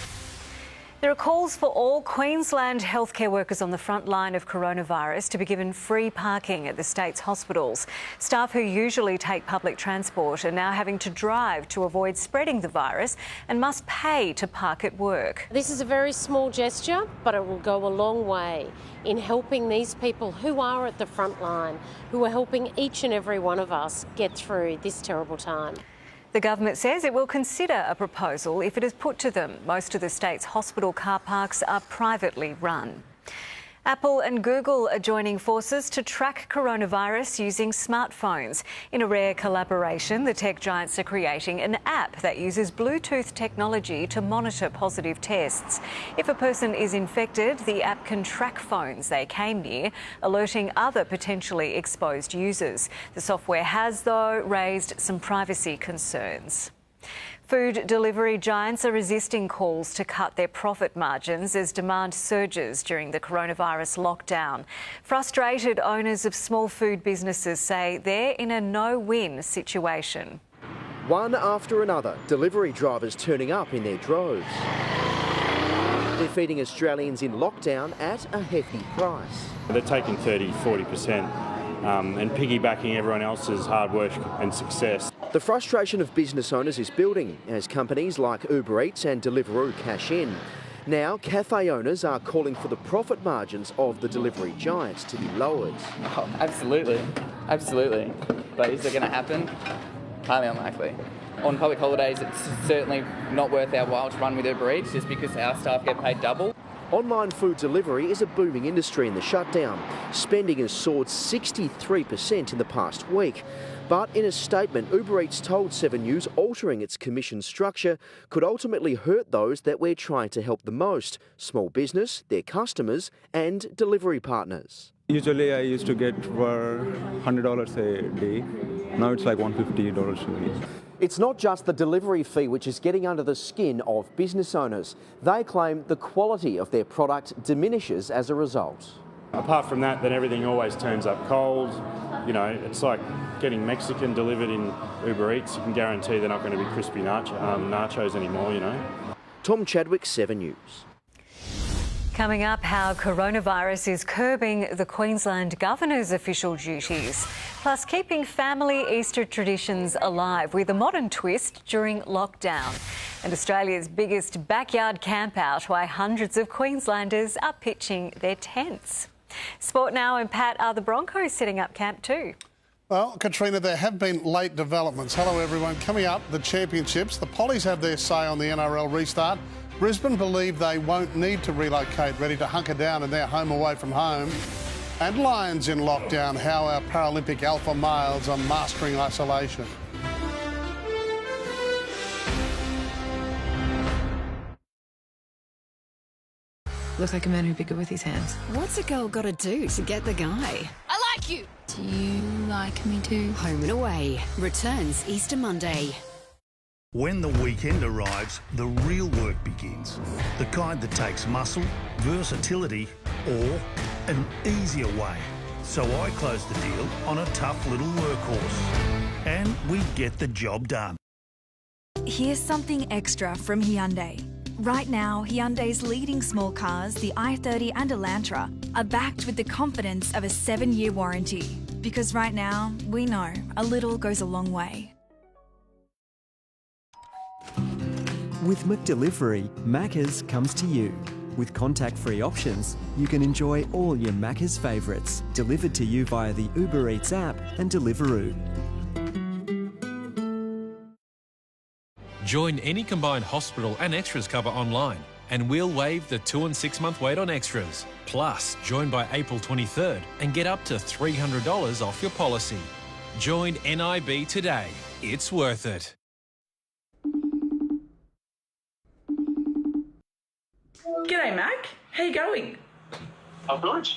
There are calls for all Queensland healthcare workers on the front line of coronavirus to be given free parking at the state's hospitals. Staff who usually take public transport are now having to drive to avoid spreading the virus and must pay to park at work. This is a very small gesture, but it will go a long way in helping these people who are at the front line, who are helping each and every one of us get through this terrible time. The government says it will consider a proposal if it is put to them. Most of the state's hospital car parks are privately run. Apple and Google are joining forces to track coronavirus using smartphones. In a rare collaboration, the tech giants are creating an app that uses Bluetooth technology to monitor positive tests. If a person is infected, the app can track phones they came near, alerting other potentially exposed users. The software has, though, raised some privacy concerns. Food delivery giants are resisting calls to cut their profit margins as demand surges during the coronavirus lockdown. Frustrated owners of small food businesses say they're in a no-win situation. One after another, delivery drivers turning up in their droves. They're feeding Australians in lockdown at a hefty price. They're taking 30-40% and piggybacking everyone else's hard work and success. The frustration of business owners is building as companies like Uber Eats and Deliveroo cash in. Now, cafe owners are calling for the profit margins of the delivery giants to be lowered. Oh, absolutely. Absolutely. But is it going to happen? Highly unlikely. On public holidays, it's certainly not worth our while to run with Uber Eats just because our staff get paid double. Online food delivery is a booming industry in the shutdown. Spending has soared 63% in the past week. But in a statement, Uber Eats told 7 News altering its commission structure could ultimately hurt those that we're trying to help the most: small business, their customers and delivery partners. Usually I used to get for $100 a day. Now it's like $150 a week. It's not just the delivery fee which is getting under the skin of business owners. They claim the quality of their product diminishes as a result. Apart from that, then everything always turns up cold. You know, it's like getting Mexican delivered in Uber Eats. You can guarantee they're not going to be crispy nachos anymore, you know. Tom Chadwick, 7 News. Coming up, how coronavirus is curbing the Queensland Governor's official duties, plus keeping family Easter traditions alive with a modern twist during lockdown. And Australia's biggest backyard camp out, why hundreds of Queenslanders are pitching their tents. Sport now, and Pat, are the Broncos setting up camp too? Well, Katrina, there have been late developments. Hello everyone. Coming up, the championships. The Pollies have their say on the NRL restart. Brisbane believe they won't need to relocate, ready to hunker down in their home away from home. And Lions in lockdown, how our Paralympic alpha males are mastering isolation. Looks like a man who'd be good with his hands. What's a girl got to do to get the guy? I like you! Do you like me too? Home and Away returns Easter Monday. When the weekend arrives, the real work begins. The kind that takes muscle, versatility, or an easier way. So I close the deal on a tough little workhorse. And we get the job done. Here's something extra from Hyundai. Right now, Hyundai's leading small cars, the i30 and Elantra, are backed with the confidence of a 7-year warranty. Because right now, we know a little goes a long way. With McDelivery, Macca's comes to you. With contact-free options, you can enjoy all your Macca's favourites delivered to you via the Uber Eats app and Deliveroo. Join any combined hospital and extras cover online and we'll waive the 2 and 6 month wait on extras. Plus, join by April 23rd and get up to $300 off your policy. Join NIB today. It's worth it. G'day, Mac. How you going? I'm good.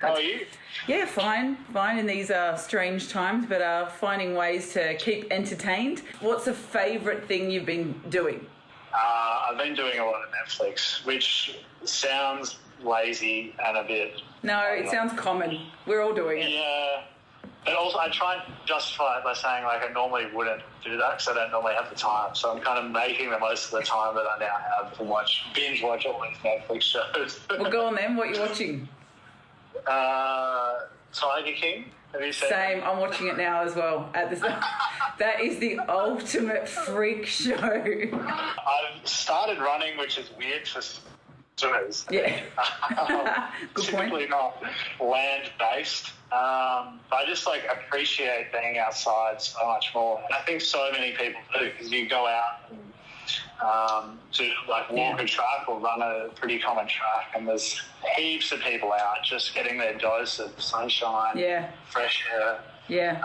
How are you? Yeah, fine in these strange times, but finding ways to keep entertained. What's a favourite thing you've been doing? I've been doing a lot of Netflix, which sounds lazy and a bit... No, it sounds common. We're all doing it. Yeah. But also, I try and justify it by saying, like, I normally wouldn't do that because I don't normally have the time. So I'm kind of making the most of the time that I now have to binge watch all these Netflix shows. Well, go on then. What are you watching? Tiger King. Have you seen Same. I'm watching it now as well. That is the ultimate freak show. I've started running, which is weird for swimmers. Yeah. Good typically point. Not land-based. But I just appreciate being outside so much more. And I think so many people do, because you go out and to walk a track or run a pretty common track, and there's heaps of people out just getting their dose of sunshine, fresh air. Yeah.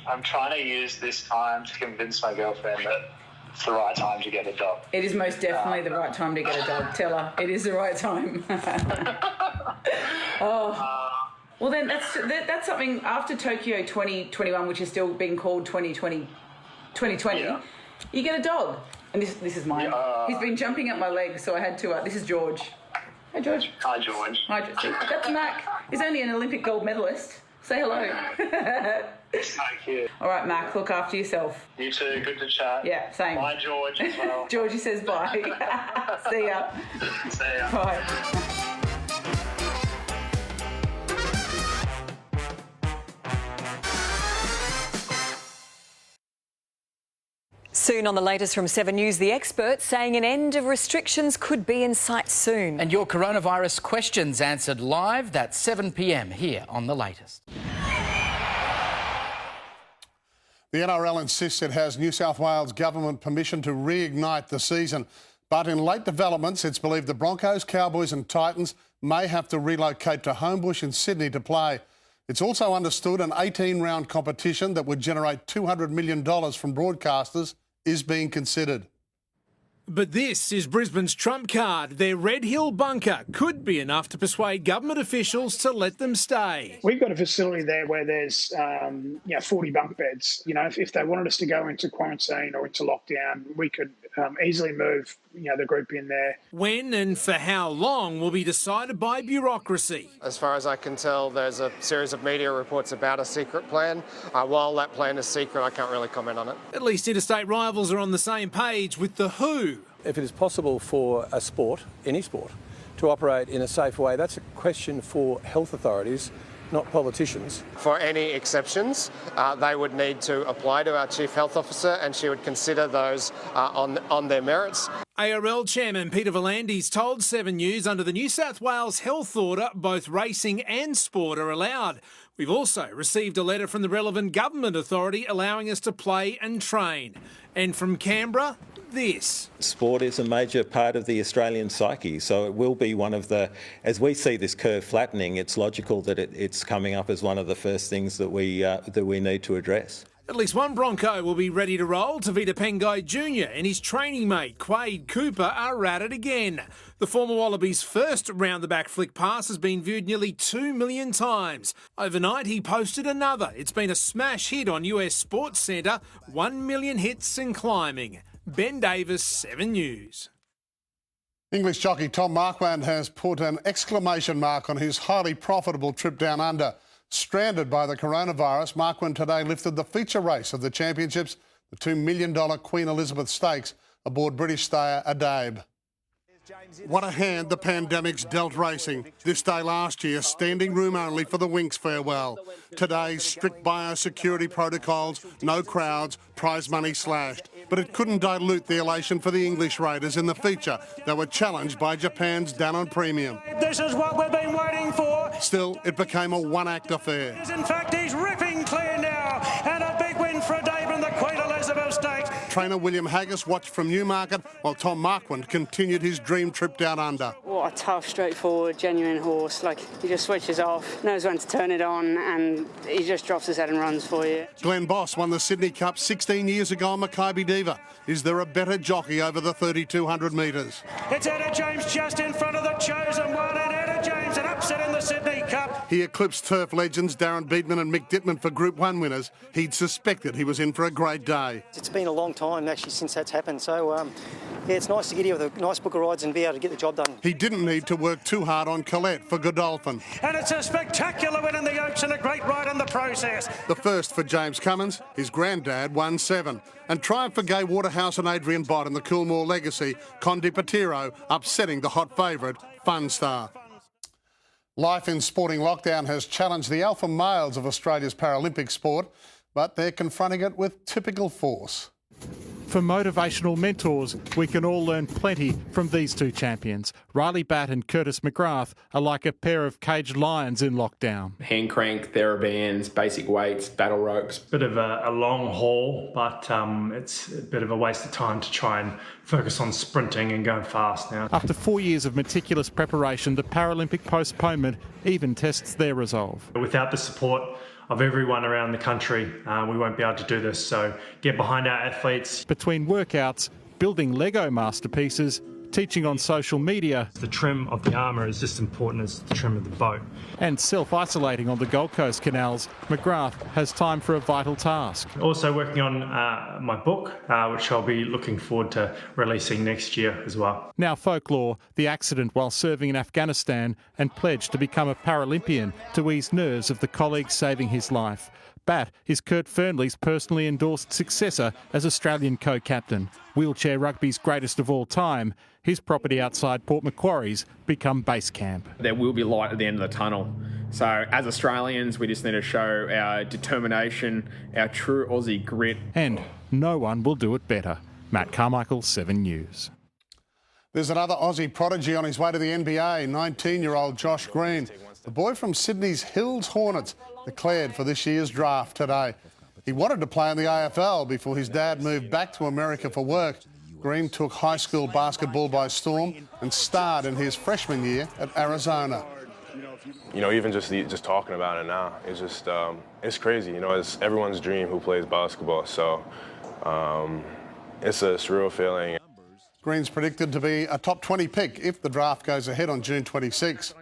I'm trying to use this time to convince my girlfriend that it's the right time to get a dog. It is most definitely the right time to get a dog. Tell her it is the right time. Well, then that's something after Tokyo 2021, which is still being called 2020. You get a dog. And this is mine. He's been jumping up my leg, so I had to... this is George. Hey, George. Hi, George. Hi, George. That's Mac. He's only an Olympic gold medalist. Say hello. Thank you. All right, Mac, look after yourself. You too. Good to chat. Yeah, same. Bye, George, as well. Georgie says bye. See ya. See ya. Bye. Soon on the latest from 7 News, the experts saying an end of restrictions could be in sight soon. And your coronavirus questions answered live. That's 7 p.m. here on the latest. The NRL insists it has New South Wales government permission to reignite the season. But in late developments, it's believed the Broncos, Cowboys and Titans may have to relocate to Homebush in Sydney to play. It's also understood an 18-round competition that would generate $200 million from broadcasters is being considered. But this is Brisbane's trump card. Their Red Hill bunker could be enough to persuade government officials to let them stay. We've got a facility there where there's 40 bunk beds. You know, if they wanted us to go into quarantine or into lockdown, we could easily move the group in there. When and for how long will be decided by bureaucracy. As far as I can tell, there's a series of media reports about a secret plan. While that plan is secret, I can't really comment on it. At least interstate rivals are on the same page with the WHO. If it is possible for a sport, any sport, to operate in a safe way, that's a question for health authorities, not politicians. For any exceptions, they would need to apply to our Chief Health Officer and she would consider those on their merits. ARL Chairman Peter V'landys told 7 News under the New South Wales Health Order, both racing and sport are allowed. We've also received a letter from the relevant government authority allowing us to play and train. And from Canberra, this. Sport is a major part of the Australian psyche, so it will be one of the, as we see this curve flattening, it's logical that it's coming up as one of the first things that we need to address. At least one Bronco will be ready to roll. Tavita Pengai Jr. and his training mate Quade Cooper are at it again. The former Wallabies' first round-the-back flick pass has been viewed nearly 2 million times. Overnight he posted another. It's been a smash hit on US Sports Centre, 1 million hits and climbing. Ben Davis, 7 News. English jockey Tom Marquand has put an exclamation mark on his highly profitable trip down under. Stranded by the coronavirus, Marquand today lifted the feature race of the championships, the $2 million Queen Elizabeth Stakes, aboard British stayer Adabe. What a hand the pandemic's dealt racing. This day last year, standing room only for the Winx farewell. Today, strict biosecurity protocols, no crowds, prize money slashed. But it couldn't dilute the elation for the English raiders in the feature. They were challenged by Japan's Danone Premium. This is what we've been waiting for. Still, it became a one-act affair. In fact, he's ripping clear now. And a big win for Adabe in the Queen Elizabeth Stakes. Trainer William Haggis watched from Newmarket while Tom Marquand continued his dream trip down under. What a tough, straightforward, genuine horse. Like, he just switches off, knows when to turn it on, and he just drops his head and runs for you. Glenn Boss won the Sydney Cup 16 years ago on Maccabi Diva. Is there a better jockey over the 3,200 metres? It's Etta James just in front of the chosen one, and Etta James an upset in the Sydney Cup. He eclipsed turf legends Darren Beatman and Mick Dittman for Group 1 winners. He'd suspected he was in for a great day. It's been a long time actually since that's happened, so yeah, it's nice to get here with a nice book of rides and be able to get the job done. He didn't need to work too hard on Colette for Godolphin. And it's a spectacular win in the Oaks and a great ride in the process. The first for James Cummins, his granddad won 7. And triumph for Gay Waterhouse and Adrian Bott in the Coolmore Legacy, Condi Patiro upsetting the hot favourite, Fun Star. Life in sporting lockdown has challenged the alpha males of Australia's Paralympic sport, but they're confronting it with typical force. For motivational mentors, we can all learn plenty from these two champions. Riley Batt and Curtis McGrath are like a pair of caged lions in lockdown. Hand crank, therabands, basic weights, battle ropes. Bit of a long haul, but it's a bit of a waste of time to try and focus on sprinting and going fast now. After 4 years of meticulous preparation, the Paralympic postponement even tests their resolve. Without the support of everyone around the country, we won't be able to do this. So get behind our athletes. Between workouts, building Lego masterpieces, teaching on social media. The trim of the armour is just as important as the trim of the boat. And self-isolating on the Gold Coast canals, McGrath has time for a vital task. Also working on my book, which I'll be looking forward to releasing next year as well. Now folklore, the accident while serving in Afghanistan and pledged to become a Paralympian to ease nerves of the colleagues saving his life. Bat is Kurt Fernley's personally endorsed successor as Australian co-captain. Wheelchair rugby's greatest of all time, his property outside Port Macquarie's become base camp. There will be light at the end of the tunnel. So as Australians, we just need to show our determination, our true Aussie grit. And no one will do it better. Matt Carmichael, 7 News. There's another Aussie prodigy on his way to the NBA, 19-year-old Josh Green. The boy from Sydney's Hills Hornets declared for this year's draft today. He wanted to play in the AFL before his dad moved back to America for work. Green took high school basketball by storm and starred in his freshman year at Arizona. You know, even just talking about it now, it's just, it's crazy. You know, it's everyone's dream who plays basketball. So it's a surreal feeling. Green's predicted to be a top 20 pick if the draft goes ahead on June 26.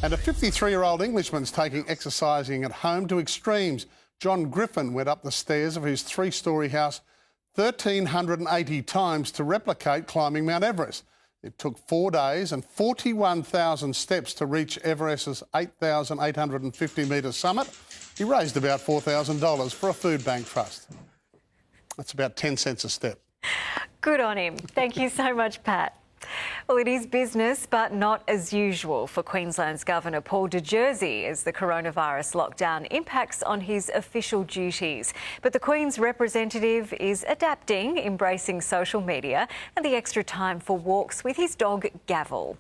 And a 53-year-old Englishman's taking exercising at home to extremes. John Griffin went up the stairs of his 3-storey house 1,380 times to replicate climbing Mount Everest. It took 4 days and 41,000 steps to reach Everest's 8,850-metre summit. He raised about $4,000 for a food bank trust. That's about 10 cents a step. Good on him. Thank you so much, Pat. Well, it is business, but not as usual for Queensland's Governor Paul de Jersey as the coronavirus lockdown impacts on his official duties. But the Queen's representative is adapting, embracing social media and the extra time for walks with his dog, Gavel.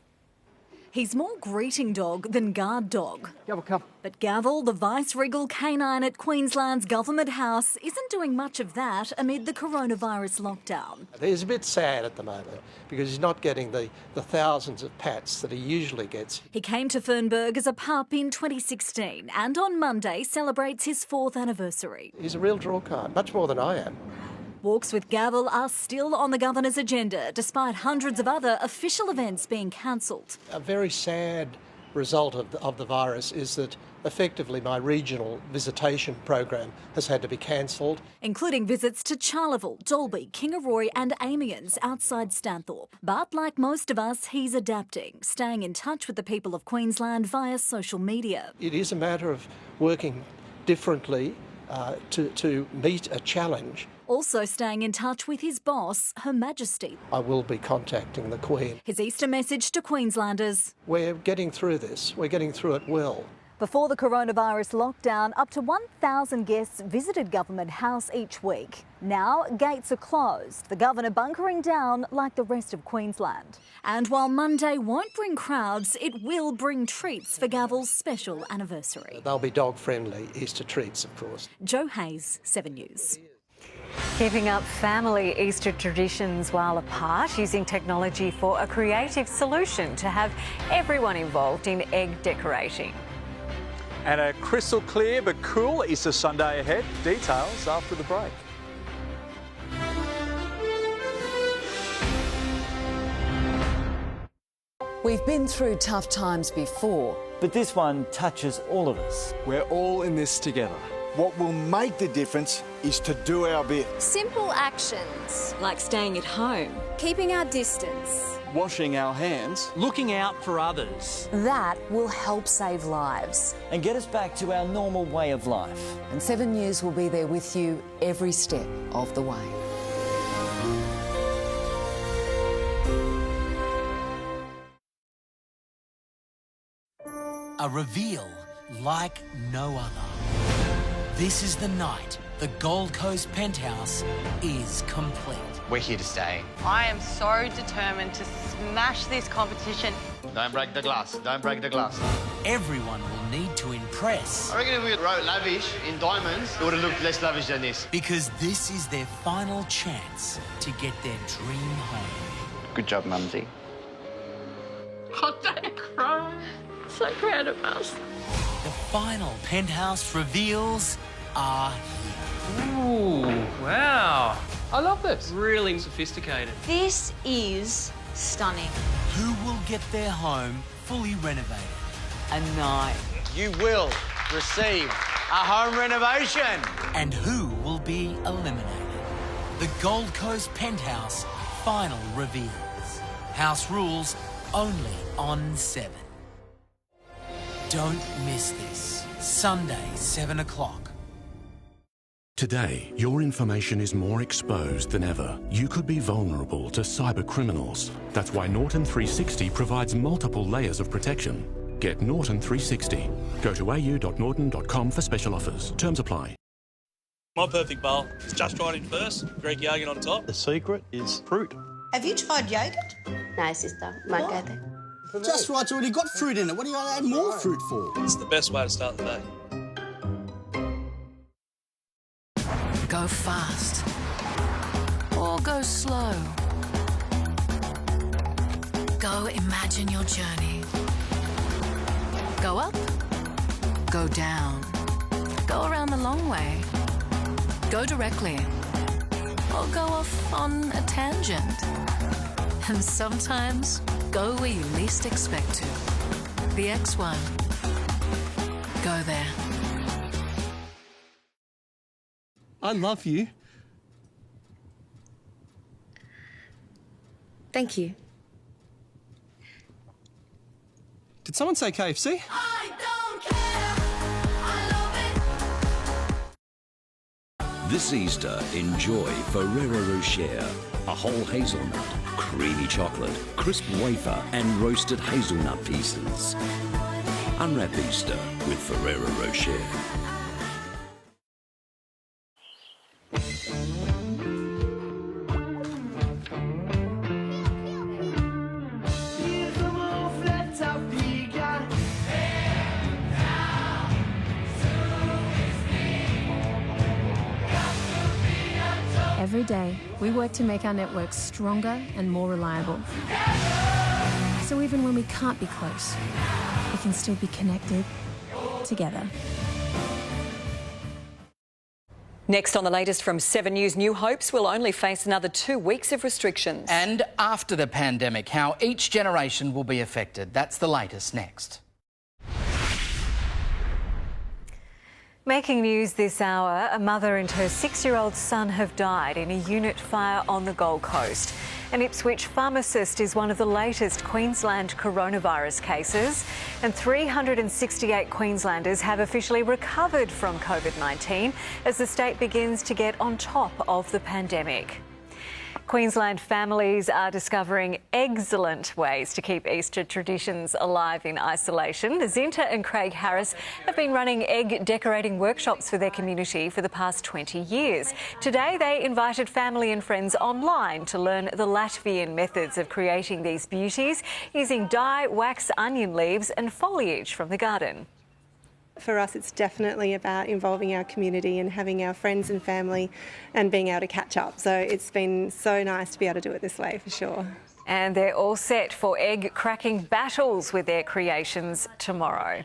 He's more greeting dog than guard dog. Gavel, come. But Gavel, the vice-regal canine at Queensland's Government House, isn't doing much of that amid the coronavirus lockdown. He's a bit sad at the moment because he's not getting the thousands of pats that he usually gets. He came to Fernberg as a pup in 2016 and on Monday celebrates his 4th anniversary. He's a real draw card, much more than I am. Walks with Gavel are still on the Governor's agenda, despite hundreds of other official events being cancelled. A very sad result of the virus is that effectively my regional visitation program has had to be cancelled. Including visits to Charleville, Dalby, Kingaroy and Amiens outside Stanthorpe. But like most of us, he's adapting, staying in touch with the people of Queensland via social media. It is a matter of working differently to meet a challenge. Also staying in touch with his boss, Her Majesty. I will be contacting the Queen. His Easter message to Queenslanders. We're getting through this. We're getting through it well. Before the coronavirus lockdown, up to 1,000 guests visited Government House each week. Now, gates are closed, the Governor bunkering down like the rest of Queensland. And while Monday won't bring crowds, it will bring treats for Gavel's special anniversary. They'll be dog-friendly Easter treats, of course. Jo Hayes, 7 News. Keeping up family Easter traditions while apart, using technology for a creative solution to have everyone involved in egg decorating. And a crystal clear but cool Easter Sunday ahead. Details after the break. We've been through tough times before, but this one touches all of us. We're all in this together. What will make the difference is to do our bit. Simple actions like staying at home, keeping our distance, washing our hands, looking out for others. that will help save lives. And get us back to our normal way of life. And 7 News will be there with you every step of the way. A reveal like no other. This is the night the Gold Coast penthouse is complete. We're here to stay. I am so determined to smash this competition. Don't break the glass. Don't break the glass. Everyone will need to impress. I reckon if we wrote lavish in diamonds, it would have looked less lavish than this. Because this is their final chance to get their dream home. Good job, Mumsy. Oh, don't cry. So proud of us. The final penthouse reveals are here. Ooh, wow. I love this. Really sophisticated. This is stunning. Who will get their home fully renovated? A 9. You will receive a home renovation. And who will be eliminated? The Gold Coast Penthouse final reveals. House rules only on 7. Don't miss this. Sunday, 7 o'clock. Today, your information is more exposed than ever. You could be vulnerable to cyber criminals. That's why Norton 360 provides multiple layers of protection. Get Norton 360. Go to au.norton.com for special offers. Terms apply. My perfect bowl is just right in first, Greek yogurt on top. The secret is fruit. Have you tried yogurt? No, sister. Margate. Just Right's already got fruit in it. What do you want to add more fruit for? It's the best way to start the day. Go fast or go slow. Go imagine your journey. Go up, go down, go around the long way, go directly, or go off on a tangent. And sometimes go where you least expect to. The X1. Go there. I love you. Thank you. Did someone say KFC? This Easter, enjoy Ferrero Rocher, a whole hazelnut, creamy chocolate, crisp wafer and roasted hazelnut pieces. Unwrap Easter with Ferrero Rocher. Every day, we work to make our networks stronger and more reliable. So even when we can't be close, we can still be connected together. Next on the latest from 7 News, New Hopes will only face another 2 weeks of restrictions. And after the pandemic, how each generation will be affected. That's the latest next. Making news this hour, a mother and her 6-year-old son have died in a unit fire on the Gold Coast. An Ipswich pharmacist is one of the latest Queensland coronavirus cases, and 368 Queenslanders have officially recovered from COVID-19 as the state begins to get on top of the pandemic. Queensland families are discovering excellent ways to keep Easter traditions alive in isolation. Zinta and Craig Harris have been running egg decorating workshops for their community for the past 20 years. Today they invited family and friends online to learn the Latvian methods of creating these beauties using dye, wax, onion leaves and foliage from the garden. For us, it's definitely about involving our community and having our friends and family and being able to catch up. So it's been so nice to be able to do it this way, for sure. And they're all set for egg cracking battles with their creations tomorrow.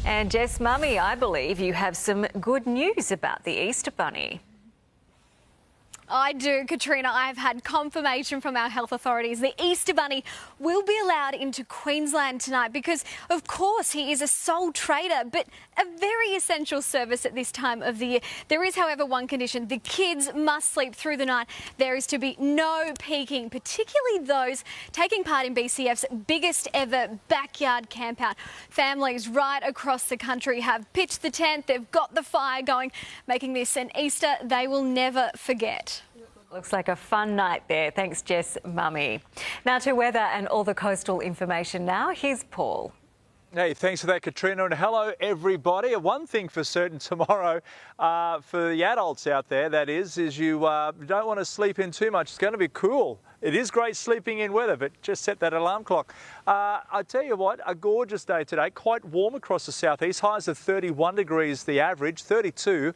And Jess Mummy, I believe you have some good news about the Easter Bunny. I do, Katrina. I've had confirmation from our health authorities. The Easter Bunny will be allowed into Queensland tonight because, of course, he is a sole trader, but a very essential service at this time of the year. There is, however, one condition. The kids must sleep through the night. There is to be no peeking, particularly those taking part in BCF's biggest ever backyard campout. Families right across the country have pitched the tent. They've got the fire going, making this an Easter they will never forget. Looks like a fun night there. Thanks, Jess Mummy. Now to weather and all the coastal information now. Here's Paul. Hey, thanks for that, Katrina, and hello, everybody. One thing for certain tomorrow, for the adults out there, that is you don't want to sleep in too much. It's going to be cool. It is great sleeping in weather, but just set that alarm clock. I tell you what, a gorgeous day today, quite warm across the southeast, highs of 31 degrees the average, 32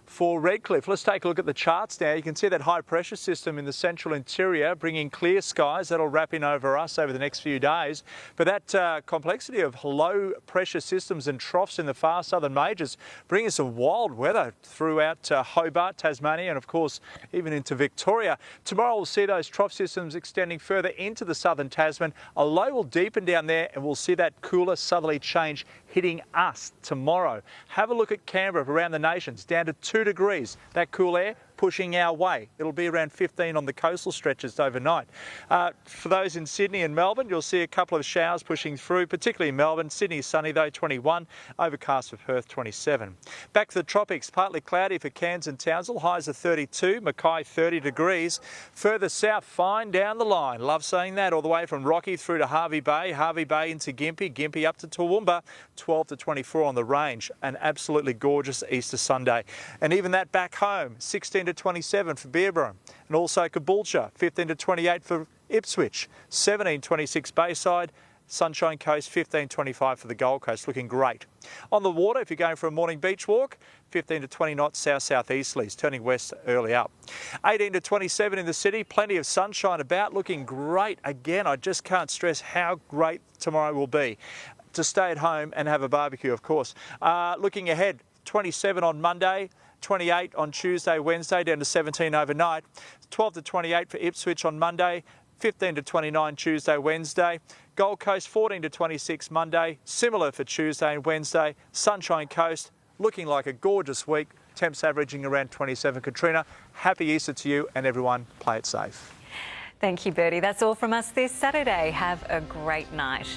for Redcliffe. Let's take a look at the charts now. You can see that high pressure system in the central interior bringing clear skies. That'll wrap in over us over the next few days. But that complexity of low pressure systems and troughs in the far southern majors bringing some wild weather throughout Hobart, Tasmania, and of course even into Victoria. Tomorrow we'll see those trough systems extending further into the southern Tasman. A low will deepen down there and we'll see that cooler southerly change hitting us tomorrow. Have a look at Canberra around the nations, down to 2 degrees. That cool air pushing our way. It'll be around 15 on the coastal stretches overnight. For those in Sydney and Melbourne, you'll see a couple of showers pushing through, particularly in Melbourne. Sydney sunny though, 21. Overcast for Perth, 27. Back to the tropics, partly cloudy for Cairns and Townsville. Highs are 32, Mackay 30 degrees. Further south, fine down the line. Love seeing that all the way from Rocky through to Harvey Bay into Gympie, Gympie up to Toowoomba, 12 to 24 on the range. An absolutely gorgeous Easter Sunday. And even that back home, 16 to 27 for Beerburn, and also Caboolture, 15 to 28 for Ipswich, 17-26 Bayside, Sunshine Coast, 15-25 for the Gold Coast, looking great. On the water, if you're going for a morning beach walk, 15 to 20 knots south-southeasterlies, turning west early up. 18 to 27 in the city, plenty of sunshine about, looking great. Again, I just can't stress how great tomorrow will be. To stay at home and have a barbecue, of course. Looking ahead, 27 on Monday, 28 on Tuesday, Wednesday, down to 17 overnight. 12 to 28 for Ipswich on Monday, 15 to 29 Tuesday, Wednesday. Gold Coast, 14 to 26 Monday, similar for Tuesday and Wednesday. Sunshine Coast, looking like a gorgeous week. Temps averaging around 27. Katrina, happy Easter to you and everyone. Play it safe. Thank you, Bertie. That's all from us this Saturday. Have a great night.